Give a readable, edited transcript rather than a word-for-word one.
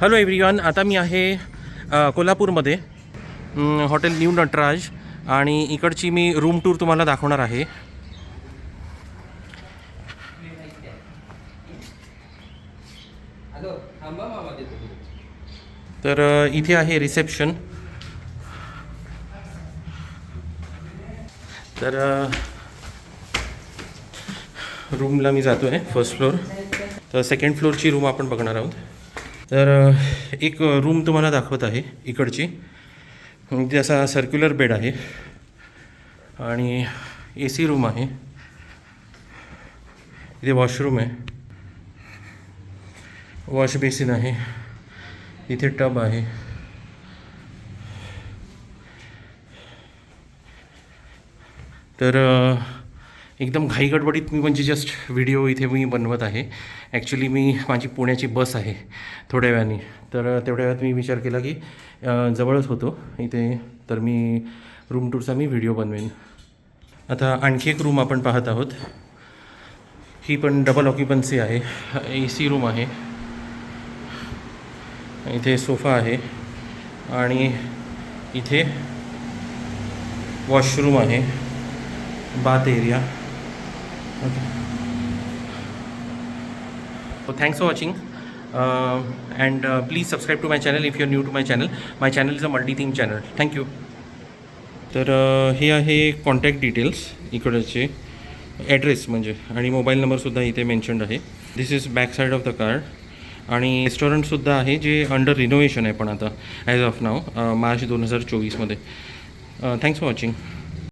Hello everyone, आता मी आहे कोल्हापूरमध्ये हॉटेल न्यू नटराज आणि इकडची मी रूम टूर तुम्हाला दाखवणार आहे. तर इथे आहे रिसेप्शन. तर रूमला मी जातो आहे फर्स्ट फ्लोअर. तर सेकंड फ्लोअरची रूम आपण बघणार आहोत. तर एक रूम तुम्हाला दाखवत आहे इकडची. इथे असा सर्क्युलर बेड आहे आणि AC रूम आहे. इथे वॉशरूम आहे, वॉश बेसिन आहे, इथे टब आहे. तर एकदम घाईगडबडीत मी म्हणजे जस्ट व्हिडिओ इथे मी बनवत आहे. ॲक्च्युली माझी पुण्याची बस आहे थोड्या वेळाने. तर तेवढ्या वेळात मी विचार केला की जवळच होतो इथे, तर मी रूम टूरचा व्हिडिओ बनवेन. आता आणखी एक रूम आपण पाहत आहोत. ही पण डबल ऑक्युपन्सी आहे. AC रूम आहे, इथे सोफा आहे आणि इथे वॉशरूम आहे, bath area. Okay, thanks for watching and please subscribe to my channel if you're new to my channel. My channel is a multi-theme channel. Thank you. तर हे आहे कॉन्टॅक्ट डिटेल्स इकडचे, ॲड्रेस म्हणजे, आणि मोबाईल नंबरसुद्धा इथे mentioned आहे. This is back side of the card. आणि रेस्टॉरंटसुद्धा आहे जे अंडर रिनोव्हेशन आहे पण आता ॲज ऑफ नाव मार्च 2024 मध्ये. Thanks for watching.